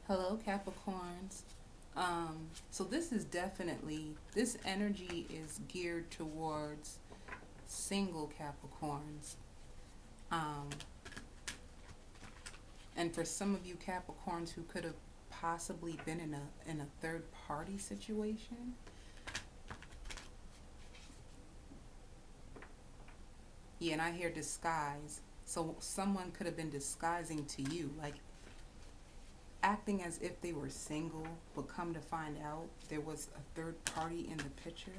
Hello, Capricorns. So this energy is geared towards single Capricorns. Um, and for some of you Capricorns who could have possibly been in a third party situation. Yeah, and I hear disguise. So someone could have been disguising to you, like acting as if they were single, but come to find out there was a third party in the picture.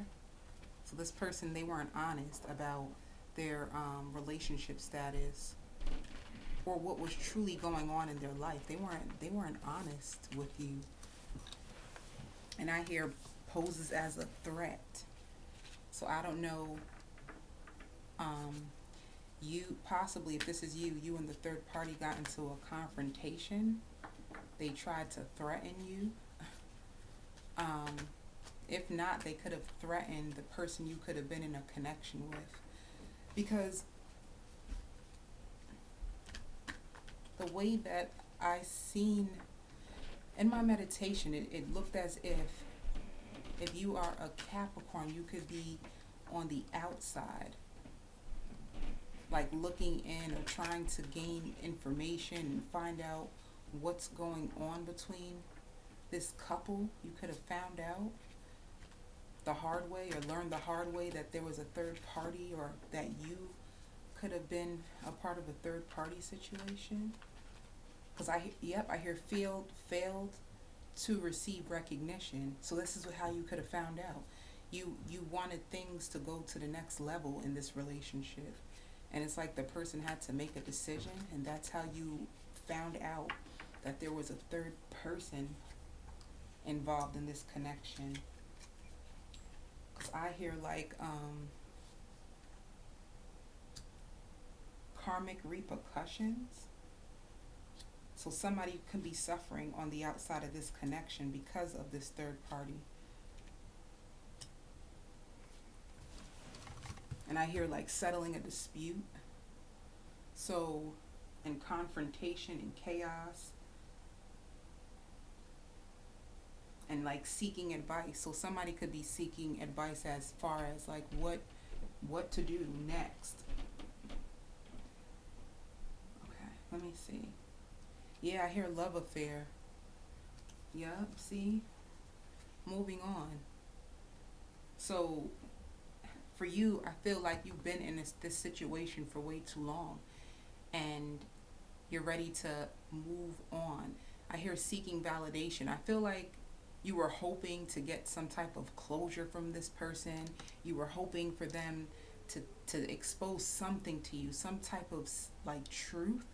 So this person, they weren't honest about their relationship status or what was truly going on in their life. They weren't honest with you. And I hear poses as a threat. So I don't know. Um, you possibly, if this is you, you and the third party got into a confrontation. They tried to threaten you. Um, if not, they could have threatened the person you could have been in a connection with. Because the way that I seen in my meditation, it looked as if you are a Capricorn, you could be on the outside, like looking in or trying to gain information and find out what's going on between this couple. You could have found out the hard way or learned the hard way that there was a third party, or that you could have been a part of a third party situation. Because I hear failed to receive recognition. So this is how you could have found out. You wanted things to go to the next level in this relationship, and it's like the person had to make a decision, and that's how you found out that there was a third person involved in this connection. Because I hear like karmic repercussions. So somebody can be suffering on the outside of this connection because of this third party. And I hear like settling a dispute. So in confrontation and chaos, and like seeking advice. So somebody could be seeking advice as far as like what to do next. Okay, let me see. Yeah, I hear love affair. Yup, see? Moving on. So for you, I feel like you've been in this situation for way too long, and you're ready to move on. I hear seeking validation. I feel like you were hoping to get some type of closure from this person. You were hoping for them to expose something to you, some type of like truth.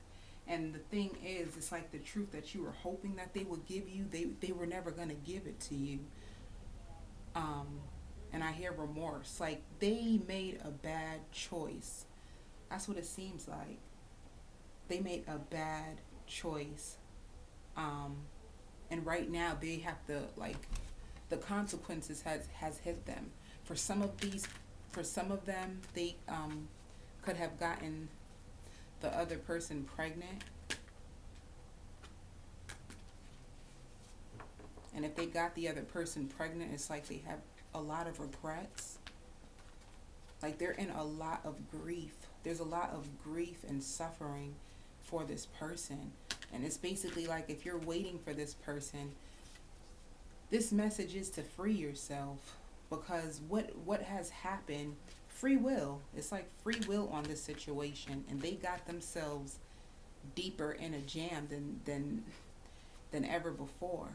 And the thing is, it's like the truth that you were hoping that they would give you, they were never going to give it to you. Um, and I hear remorse. Like they made a bad choice. That's what it seems like. They made a bad choice. Um, and right now they have to like the consequences has hit them. For some of these, for some of them, they could have gotten the other person pregnant. And if they got the other person pregnant, it's like they have a lot of regrets. Like they're in a lot of grief. There's a lot of grief and suffering for this person. And it's basically like if you're waiting for this person, this message is to free yourself. Because what has happened, free will. It's like free will on this situation, and they got themselves deeper in a jam than ever before.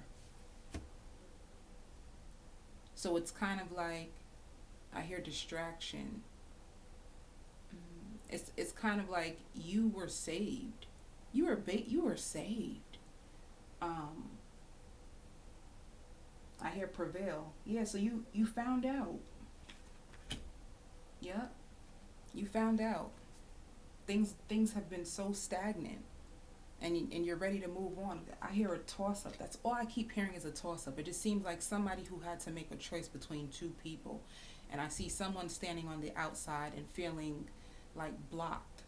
So it's kind of like I hear distraction. It's kind of like you were saved. You were saved. Um, I hear prevail. Yeah, so you found out. Yep, you found out. Things have been so stagnant, and you're ready to move on. I hear a toss up. That's all I keep hearing is a toss up. It just seems like somebody who had to make a choice between two people, and I see someone standing on the outside and feeling like blocked,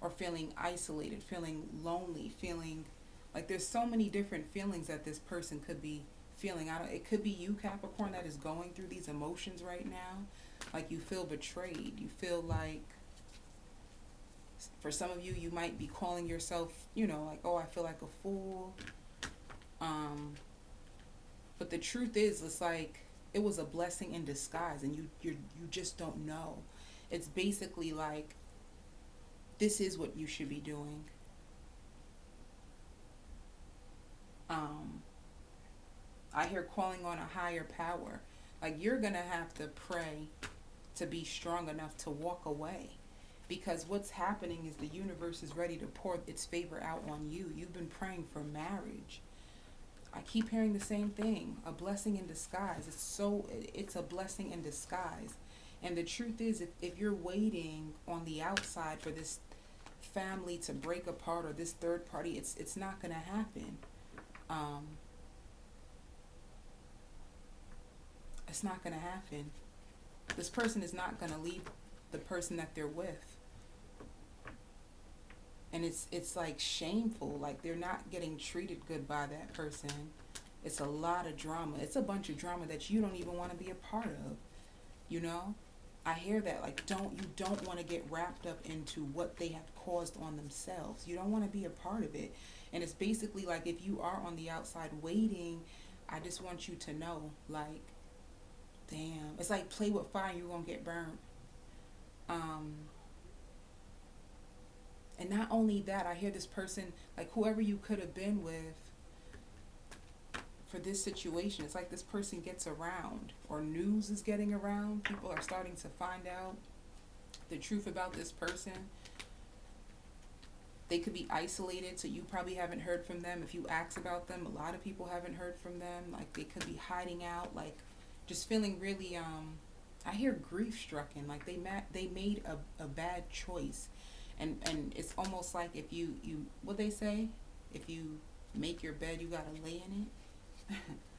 or feeling isolated, feeling lonely, feeling Like there's so many different feelings that this person could be feeling. I don't, it could be you, Capricorn, that is going through these emotions right now. Like you feel betrayed. You feel like, for some of you, you might be calling yourself, like, oh, I feel like a fool. Um, but the truth is, it's like it was a blessing in disguise, and you just don't know. It's basically like this is what you should be doing. Um, I hear calling on a higher power. Like you're gonna have to pray to be strong enough to walk away. Because what's happening is the universe is ready to pour its favor out on you. You've been praying for marriage. I keep hearing the same thing. A blessing in disguise. It's a blessing in disguise. And the truth is, if you're waiting on the outside for this family to break apart or this third party, it's not gonna happen. Um, it's not gonna happen. This person is not gonna leave the person that they're with. And it's like shameful. Like they're not getting treated good by that person. It's a lot of drama. It's a bunch of drama that you don't even want to be a part of. You know? I hear that. Like you don't want to get wrapped up into what they have caused on themselves. You don't want to be a part of it. And it's basically like if you are on the outside waiting, I just want you to know, like, damn. It's like play with fire, you're gonna get burned. Um and not only that, I hear this person, like whoever you could have been with for this situation, it's like this person gets around, or news is getting around. People are starting to find out the truth about this person. They could be isolated, so you probably haven't heard from them. If you ask about them, a lot of people haven't heard from them. Like they could be hiding out, like just feeling really I hear grief strucken, like they made a bad choice. And it's almost like if you what they say, if you make your bed, you gotta lay in it.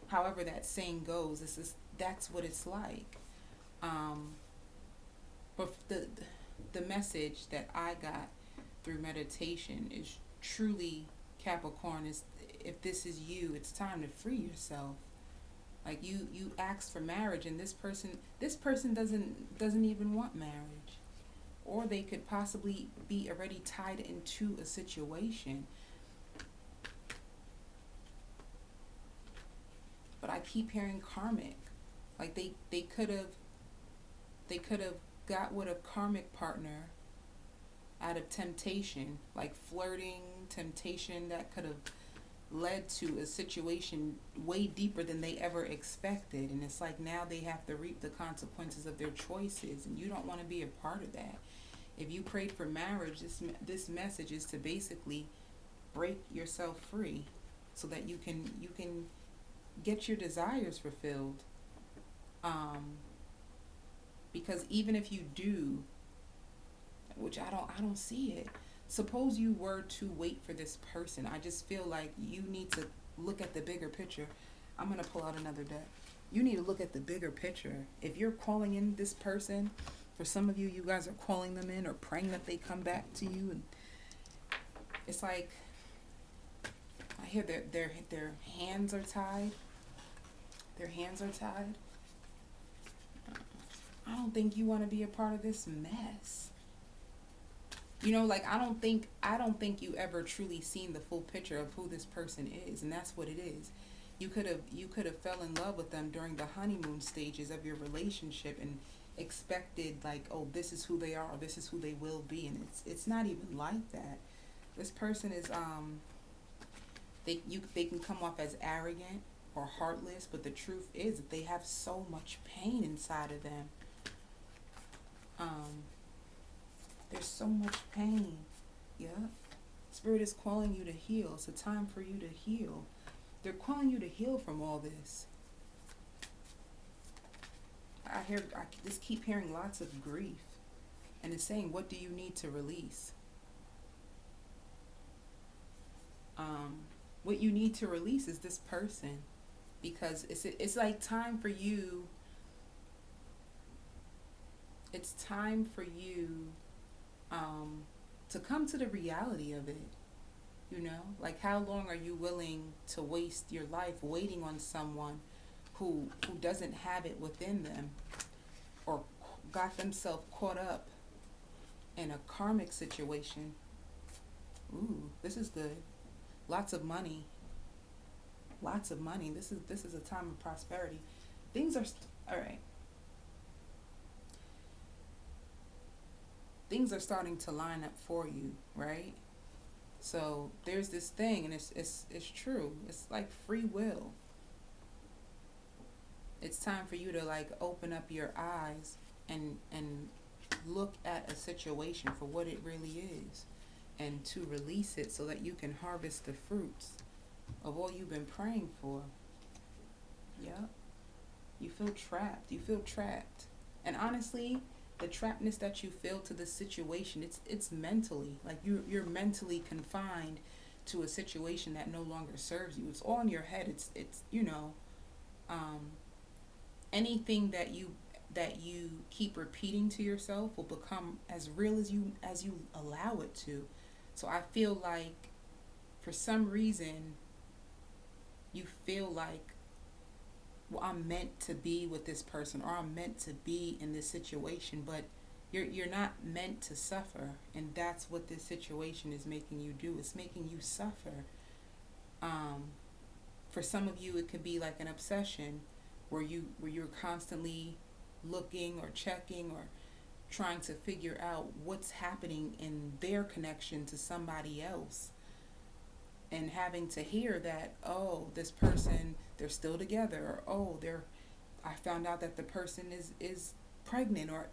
However that saying goes, that's what it's like. But the message that I got through meditation is truly, Capricorn, is if this is you, it's time to free yourself. Like you asked for marriage, and this person doesn't even want marriage, or they could possibly be already tied into a situation. But I keep hearing karmic, like they could have got with a karmic partner out of temptation, like flirting, temptation that could have led to a situation way deeper than they ever expected. And it's like now they have to reap the consequences of their choices, and you don't want to be a part of that. If you prayed for marriage, this message is to basically break yourself free so that you can get your desires fulfilled. Because even if you do, which I don't see it, suppose you were to wait for this person, I just feel like you need to look at the bigger picture. I'm going to pull out another deck. You need to look at the bigger picture. If you're calling in this person, for some of you, you guys are calling them in or praying that they come back to you, and it's like I hear their hands are tied. Their hands are tied. I don't think you want to be a part of this mess. Like I don't think you ever truly seen the full picture of who this person is, and that's what it is. You could have fell in love with them during the honeymoon stages of your relationship and expected, like, oh, this is who they are, or this is who they will be, and it's not even like that. This person is they can come off as arrogant or heartless, but the truth is that they have so much pain inside of them. There's so much pain. Yeah. Spirit is calling you to heal. It's a time for you to heal. They're calling you to heal from all this. I just keep hearing lots of grief. And it's saying, what do you need to release? What you need to release is this person. Because it's like time for you. It's time for you to come to the reality of it. You know, like how long are you willing to waste your life waiting on someone who doesn't have it within them, or got themselves caught up in a karmic situation? Ooh, this is good. Lots of money. Lots of money. This is a time of prosperity. Things are all right. Things are starting to line up for you, right? So there's this thing, and it's true. It's like free will. It's time for you to like open up your eyes and look at a situation for what it really is, and to release it so that you can harvest the fruits of all you've been praying for. Yeah. You feel trapped. You feel trapped. And honestly, the trappedness that you feel to the situation, it's mentally. Like you're mentally confined to a situation that no longer serves you. It's all in your head. It's um anything that you keep repeating to yourself will become as real as you allow it to. So I feel like for some reason you feel like, well, I'm meant to be with this person, or I'm meant to be in this situation, but you're not meant to suffer, and that's what this situation is making you do. It's making you suffer. Um, for some of you, it could be like an obsession, where you're constantly looking or checking or trying to figure out what's happening in their connection to somebody else, and having to hear that, oh, this person, they're still together, or oh, they're I found out that the person is pregnant, or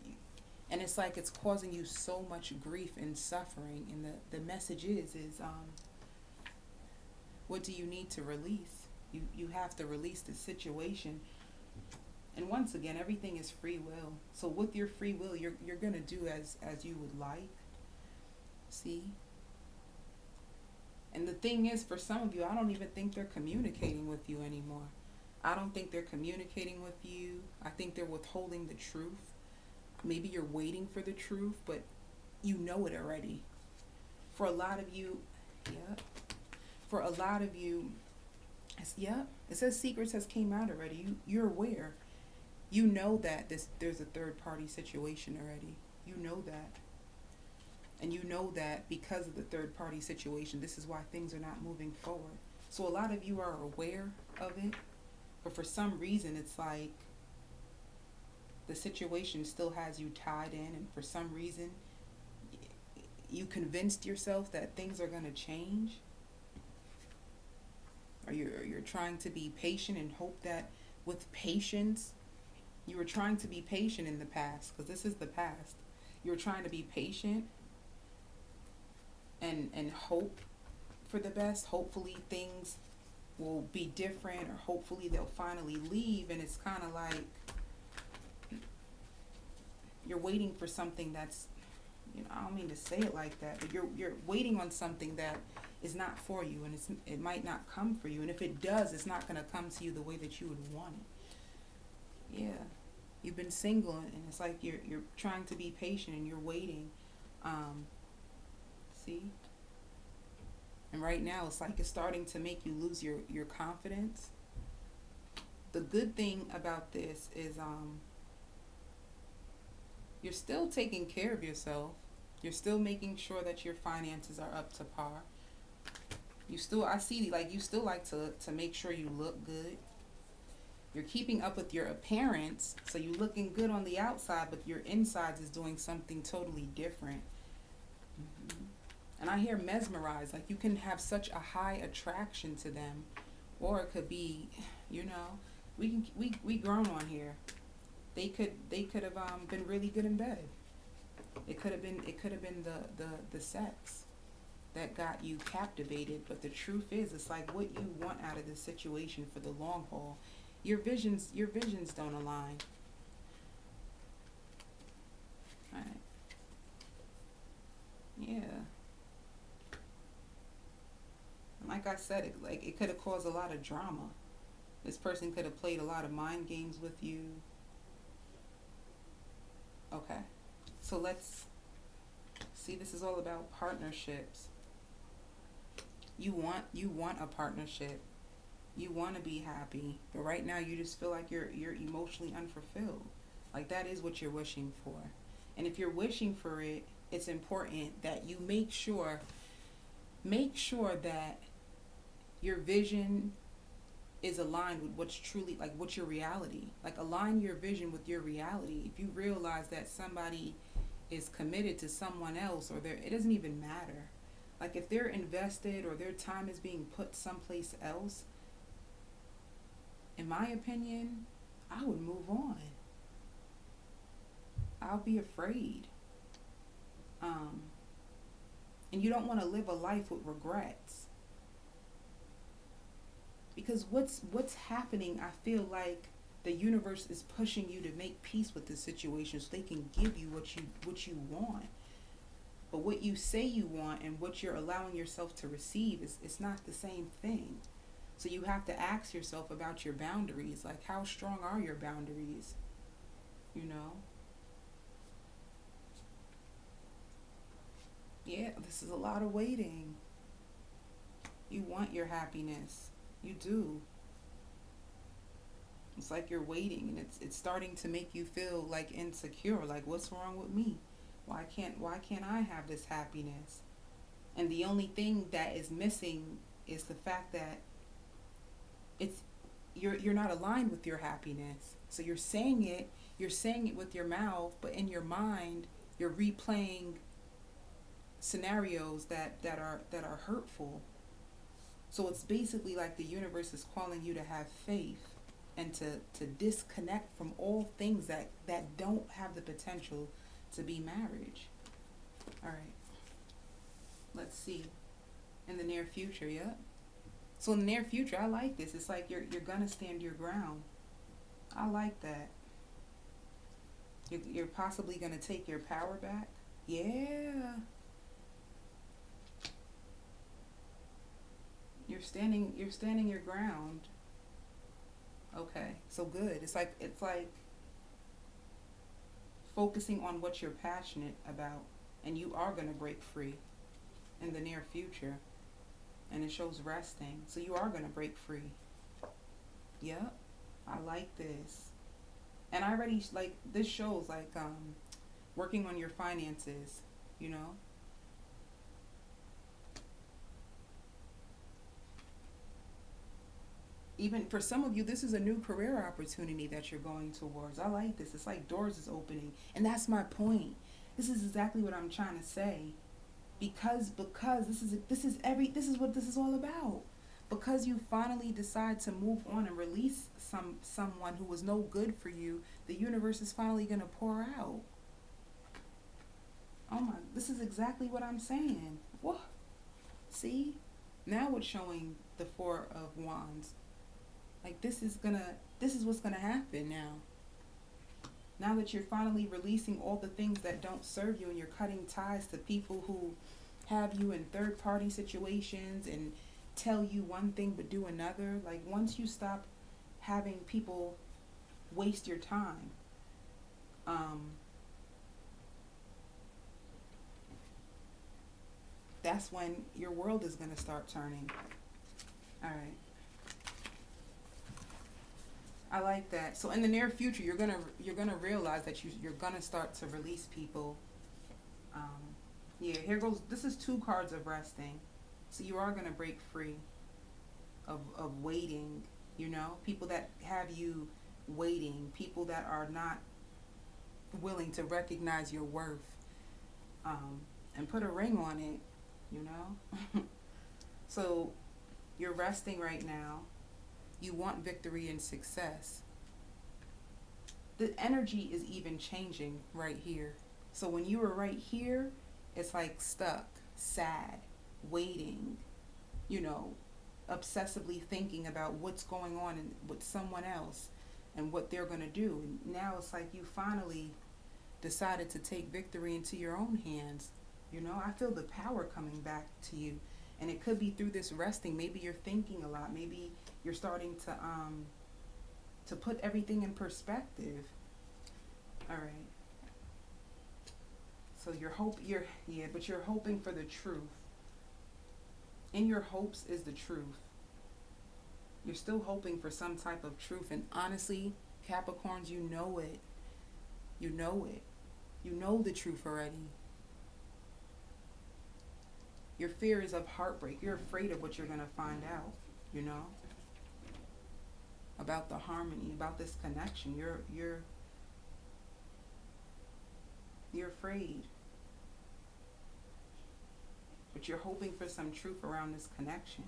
and it's like it's causing you so much grief and suffering. And the message is what do you need to release? You have to release the situation. And once again, everything is free will. So with your free will, you're gonna do as you would like. See? And the thing is, for some of you, I don't even think they're communicating with you anymore. I don't think they're communicating with you. I think they're withholding the truth. Maybe you're waiting for the truth, but you know it already. For a lot of you, yeah. For a lot of you, yeah. It says secrets has came out already. You're aware. You know that there's a third party situation already. You know that. And you know that because of the third party situation, this is why things are not moving forward. So a lot of you are aware of it, but for some reason it's like the situation still has you tied in, and for some reason you convinced yourself that things are going to change, or you're trying to be patient and hope that with patience, you were trying to be patient in the past, because this is the past. You were trying to be patient and hope for the best. Hopefully things will be different, or hopefully they'll finally leave. And it's kind of like you're waiting for something that's, I don't mean to say it like that, but you're waiting on something that is not for you, and it might not come for you. And if it does, it's not going to come to you the way that you would want it. Yeah. You've been single, and it's like you're trying to be patient and you're waiting. See? And right now it's like it's starting to make you lose your confidence. The good thing about this is you're still taking care of yourself. You're still making sure that your finances are up to par. I see like you still like to make sure you look good. You're keeping up with your appearance, so you're looking good on the outside, but your insides is doing something totally different. Mm-hmm. And I hear mesmerized, like you can have such a high attraction to them, or it could be, we grown on here. They could have been really good in bed. It could have been the sex that got you captivated. But the truth is, it's like what you want out of this situation for the long haul. Your visions don't align. All right. Yeah. Like I said, it could have caused a lot of drama. This person could have played a lot of mind games with you. Okay. So let's see, this is all about partnerships. You want a partnership. You want to be happy, but right now you just feel like you're emotionally unfulfilled. Like that is what you're wishing for. And if you're wishing for it, it's important that you make sure that your vision is aligned with what's truly like what's your reality. Like align your vision with your reality. If you realize that somebody is committed to someone else, or it doesn't even matter. Like if they're invested or their time is being put someplace else, in my opinion, I would move on. I'll be afraid. Um, and you don't want to live a life with regrets, because what's happening, I feel like the universe is pushing you to make peace with the situation so they can give you what you want. But what you say you want and what you're allowing yourself to receive is it's not the same thing. So you have to ask yourself about your boundaries. Like how strong are your boundaries? You know? Yeah, this is a lot of waiting. You want your happiness. You do. It's like you're waiting, and it's starting to make you feel like insecure, like what's wrong with me? Why can't I have this happiness? And the only thing that is missing is the fact that it's you're not aligned with your happiness. So you're saying it with your mouth, but in your mind you're replaying scenarios that are hurtful. So it's basically like the universe is calling you to have faith and to disconnect from all things that don't have the potential to be marriage. All right. Let's see. In the near future, yeah. So in the near future, I like this. It's like you're gonna stand your ground. I like that. You're possibly gonna take your power back. Yeah. You're standing your ground. Okay. So good. It's like focusing on what you're passionate about, and you are gonna break free in the near future. And it shows resting. So you are gonna break free. Yep. I like this. And I already like this shows like working on your finances, you know? Even for some of you, this is a new career opportunity that you're going towards. I like this. It's like doors is opening. And that's my point. This is exactly what I'm trying to say. Because this is what this is all about. Because you finally decide to move on and release someone who was no good for you, the universe is finally gonna pour out. Oh my, this is exactly what I'm saying. What? See? Now it's showing the Four of Wands. Like this is what's gonna happen now. Now that you're finally releasing all the things that don't serve you, and you're cutting ties to people who have you in third party situations and tell you one thing but do another. Like once you stop having people waste your time, um, that's when your world is gonna start turning. All right. I like that. So in the near future, you're gonna realize that you're gonna start to release people. Um, yeah, here goes. This is two cards of resting. So you are gonna break free of waiting. You know, people that have you waiting, people that are not willing to recognize your worth, and put a ring on it. You know. So you're resting right now. You want victory and success. The energy is even changing right here. So when you were right here, it's like stuck, sad, waiting, you know, obsessively thinking about what's going on with someone else and what they're going to do. And now it's like you finally decided to take victory into your own hands. You know, I feel the power coming back to you. And it could be through this resting. Maybe you're thinking a lot. Maybe you're starting to put everything in perspective. All right. So you're hoping for the truth. In your hopes is the truth. You're still hoping for some type of truth. And honestly, Capricorns, you know it. You know it. You know the truth already. Your fear is of heartbreak. You're afraid of what you're going to find out, you know? About the harmony, about this connection. You're afraid. But you're hoping for some truth around this connection.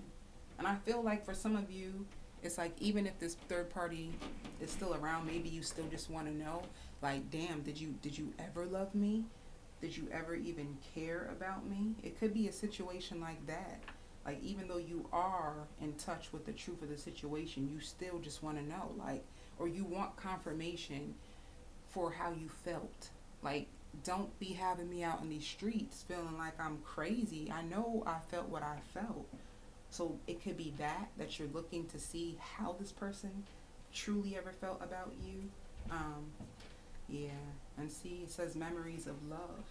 And I feel like for some of you, it's like even if this third party is still around, maybe you still just want to know, like, damn, did you ever love me? Did you ever even care about me? It could be a situation like that. Like, even though you are in touch with the truth of the situation, you still just want to know, like, or you want confirmation for how you felt. Like, don't be having me out in these streets feeling like I'm crazy. I know I felt what I felt. So it could be that you're looking to see how this person truly ever felt about you. Yeah, and see, it says memories of love.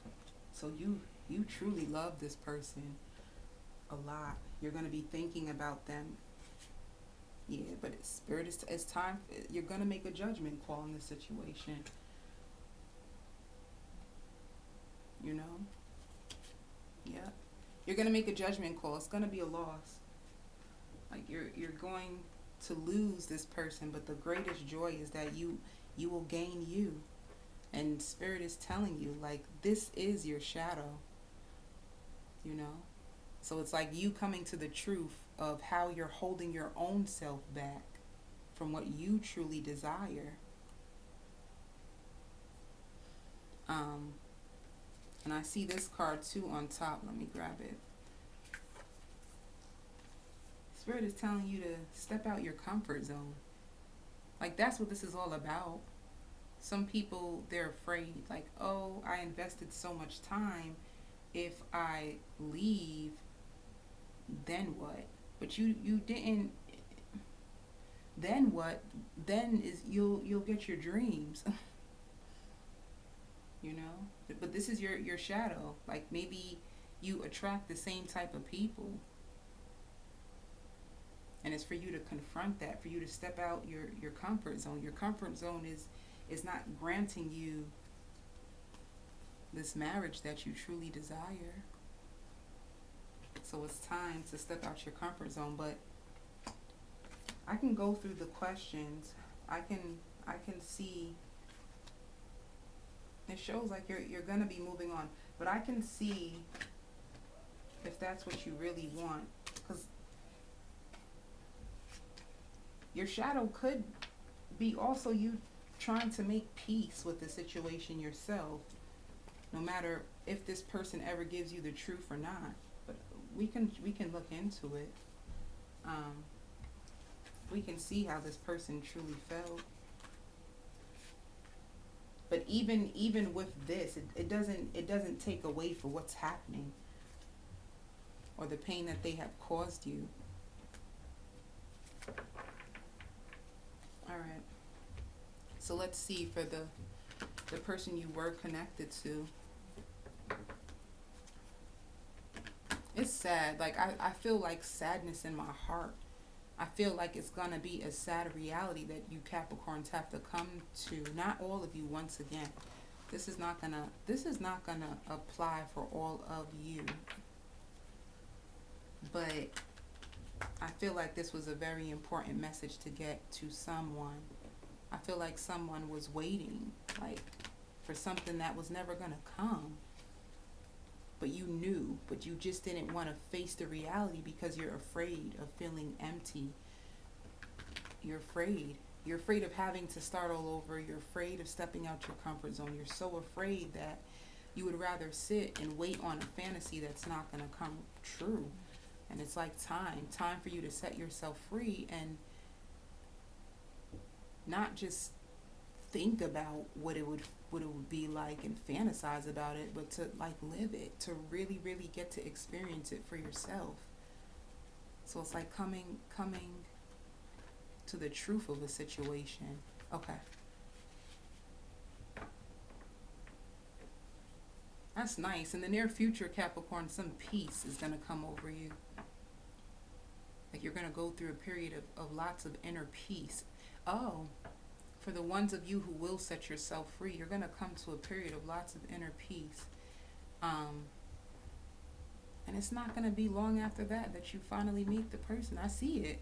So you truly love this person a lot. You're going to be thinking about them. Yeah, but Spirit, it's time. You're going to make a judgment call in this situation. You know? Yeah. You're going to make a judgment call. It's going to be a loss. Like, you're going to lose this person, but the greatest joy is that you will gain you. And Spirit is telling you, like, this is your shadow. You know? So it's like you coming to the truth of how you're holding your own self back from what you truly desire. And I see this card too on top. Let me grab it. Spirit is telling you to step out your comfort zone. Like, that's what this is all about. Some people, they're afraid, like, oh, I invested so much time. If I leave, then what? But you didn't. Then what? Then is you'll get your dreams. You know? But this is your shadow. Like, maybe you attract the same type of people. And it's for you to confront that, for you to step out your comfort zone. Your comfort zone is not granting you this marriage that you truly desire. So it's time to step out your comfort zone. But I can go through the questions. I can see. It shows like you're gonna be moving on, but I can see if that's what you really want, because your shadow could be also you trying to make peace with the situation yourself, no matter if this person ever gives you the truth or not. But we can look into it. We can see how this person truly felt. But even with this, it doesn't take away for what's happening or the pain that they have caused you. All right. So let's see for the person you were connected to. It's sad. Like, I feel like sadness in my heart. I feel like it's gonna be a sad reality that you Capricorns have to come to. Not all of you, once again. This is not gonna apply for all of you. But I feel like this was a very important message to get to someone. I feel like someone was waiting, like, for something that was never gonna come. But you knew, but you just didn't want to face the reality because you're afraid of feeling empty. You're afraid. You're afraid of having to start all over. You're afraid of stepping out your comfort zone. You're so afraid that you would rather sit and wait on a fantasy that's not going to come true. And it's like time for you to set yourself free and not just think about what it would be like and fantasize about it, but to like live it, to really get to experience it for yourself. So it's like coming to the truth of the situation. Okay. That's nice. In the near future, Capricorn, some peace is going to come over you. Like you're going to go through a period of lots of inner peace. Oh, for the ones of you who will set yourself free, you're going to come to a period of lots of inner peace. And it's not going to be long after that that you finally meet the person. I see it.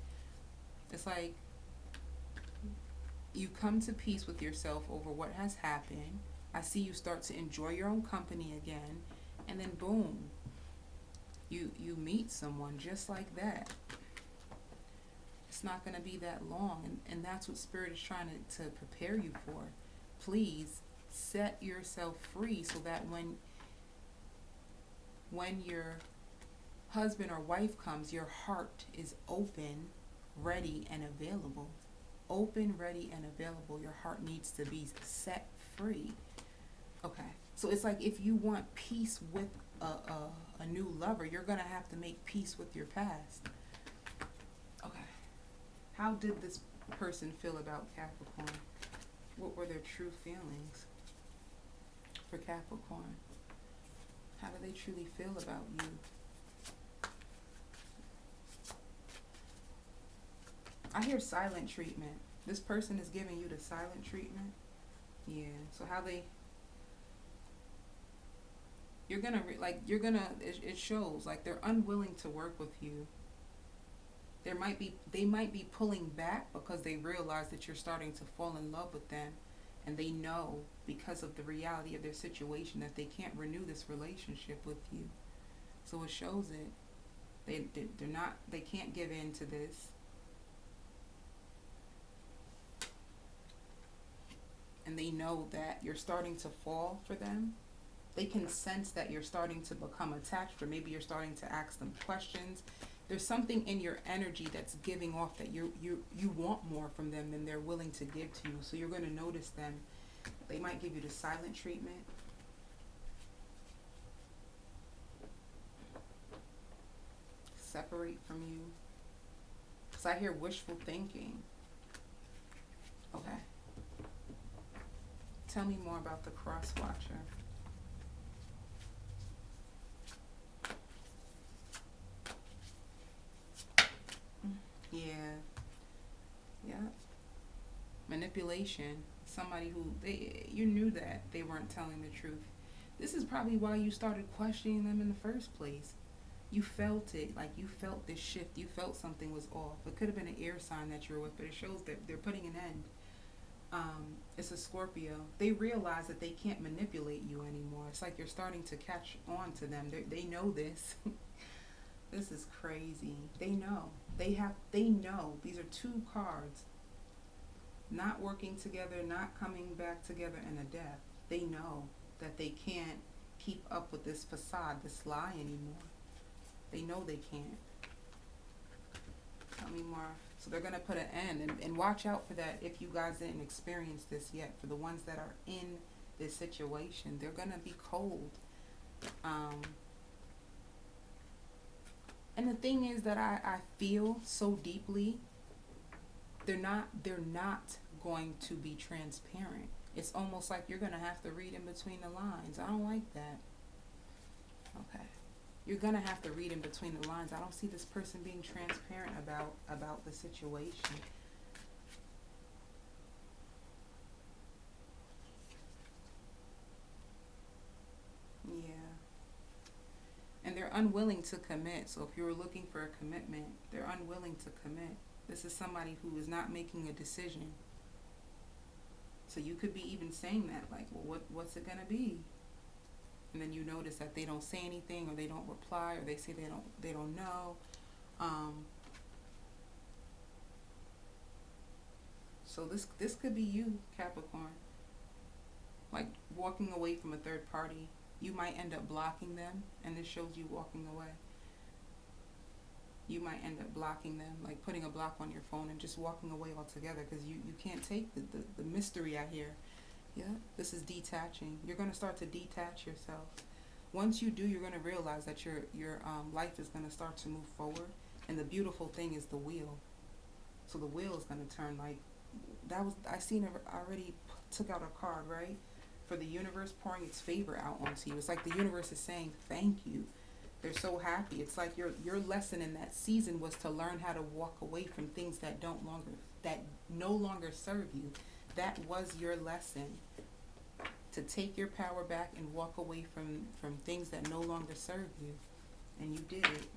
It's like you come to peace with yourself over what has happened. I see you start to enjoy your own company again. And then boom, you meet someone just like that. It's not going to be that long. And that's what Spirit is trying to prepare you for. Please set yourself free so that when your husband or wife comes, your heart is open, ready, and available. Open, ready, and available. Your heart needs to be set free. Okay. So it's like if you want peace with a new lover, you're going to have to make peace with your past. Okay. How did this person feel about Capricorn? What were their true feelings for Capricorn? How do they truly feel about you? I hear silent treatment. This person is giving you the silent treatment. Yeah. So how they... it shows like they're unwilling to work with you. They might be pulling back because they realize that you're starting to fall in love with them, and they know because of the reality of their situation that they can't renew this relationship with you. So it shows it. They can't give in to this. And they know that you're starting to fall for them. They can sense that you're starting to become attached, or maybe you're starting to ask them questions. There's something in your energy that's giving off that you want more from them than they're willing to give to you. So you're going to notice them. They might give you the silent treatment. Separate from you. Because I hear wishful thinking. Okay. Tell me more about the cross watcher. Yeah. Manipulation. Somebody who you knew that they weren't telling the truth. This is probably why you started questioning them in the first place. You felt it, like you felt this shift. You felt something was off. It could have been an air sign that you were with, but it shows that they're putting an end. It's a Scorpio. They realize that they can't manipulate you anymore. It's like you're starting to catch on to them. They know this. This is crazy. They know. They know. These are two cards. Not working together, not coming back together, and a death. They know that they can't keep up with this facade, this lie anymore. They know they can't. Tell me more. So they're going to put an end. And watch out for that if you guys didn't experience this yet. For the ones that are in this situation, they're going to be cold. And the thing is that I feel so deeply, they're not going to be transparent. It's almost like you're going to have to read in between the lines. I don't like that. Okay. You're going to have to read in between the lines. I don't see this person being transparent about the situation. Yeah. And they're unwilling to commit. So if you were looking for a commitment, they're unwilling to commit. This is somebody who is not making a decision. So you could be even saying that, like, well, what's it going to be? And then you notice that they don't say anything, or they don't reply, or they say they don't know. So this could be you, Capricorn. Like walking away from a third party. You might end up blocking them, and this shows you walking away. You might end up blocking them, like putting a block on your phone and just walking away altogether, because you can't take the mystery out here. Yeah, this is detaching. You're going to start to detach yourself. Once you do, you're going to realize that your life is going to start to move forward. And the beautiful thing is the wheel. So the wheel is going to turn like that. I seen it. I already took out a card, right? For the universe pouring its favor out onto you. It's like the universe is saying thank you. They're so happy. It's like your lesson in that season was to learn how to walk away from things that no longer serve you. That was your lesson, to take your power back and walk away from things that no longer serve you, and you did it.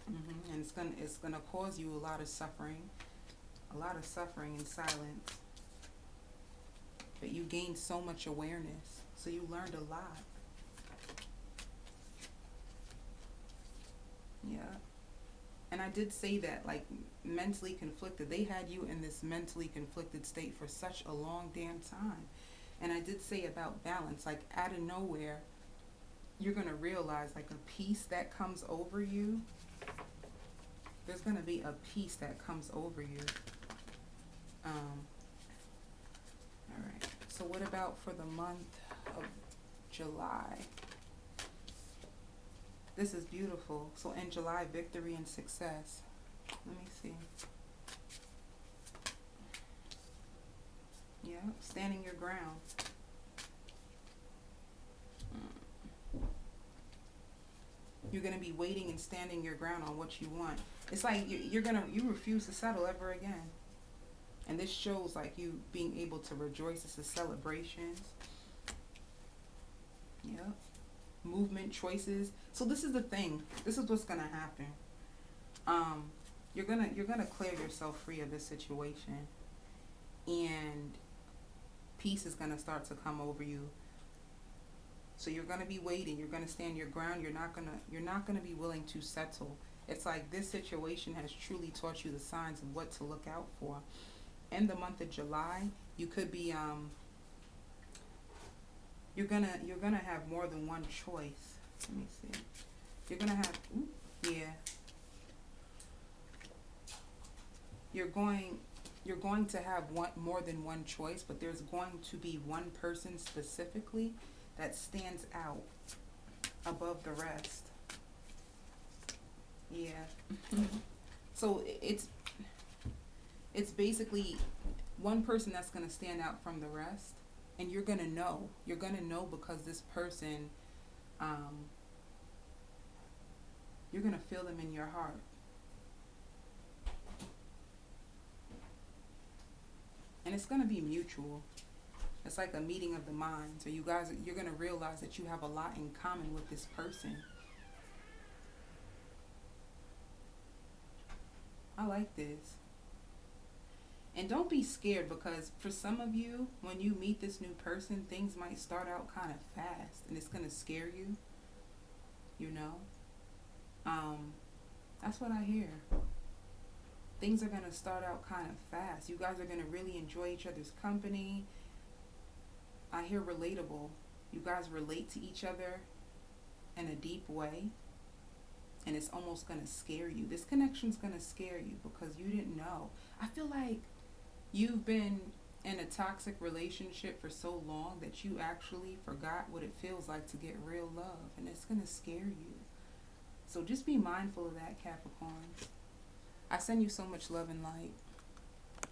And it's gonna cause you a lot of suffering in silence. But you gained so much awareness, so you learned a lot. Yeah. And I did say that, like, mentally conflicted. They had you in this mentally conflicted state for such a long damn time. And I did say about balance, like, out of nowhere, you're going to realize, like, a peace that comes over you. There's going to be a peace that comes over you. All right. So what about for the month of July? This is beautiful. So in July, victory and success. Let me see. Yeah, standing your ground. You're going to be waiting and standing your ground on what you want. It's like you refuse to settle ever again. And this shows like you being able to rejoice. This is celebrations. Yep. Movement, choices. So this is the thing. This is what's gonna happen. You're gonna clear yourself free of this situation, and peace is gonna start to come over you. So you're gonna be waiting. You're gonna stand your ground. You're not gonna be willing to settle. It's like this situation has truly taught you the signs of what to look out for. In the month of July, you could be you're gonna have more than one choice. Let me see. You're gonna have You're going to have more than one choice, but there's going to be one person specifically that stands out above the rest. Yeah. So it's basically one person that's going to stand out from the rest, and you're going to know. You're going to know because this person, you're going to feel them in your heart. And it's going to be mutual. It's like a meeting of the minds. So you're going to realize that you have a lot in common with this person. I like this. And don't be scared, because for some of you, when you meet this new person, things might start out kind of fast and it's going to scare you. You know? That's what I hear. Things are going to start out kind of fast. You guys are going to really enjoy each other's company. I hear relatable. You guys relate to each other in a deep way. And it's almost going to scare you. This connection's going to scare you because you didn't know. I feel like you've been in a toxic relationship for so long that you actually forgot what it feels like to get real love. And it's going to scare you. So just be mindful of that, Capricorn. I send you so much love and light.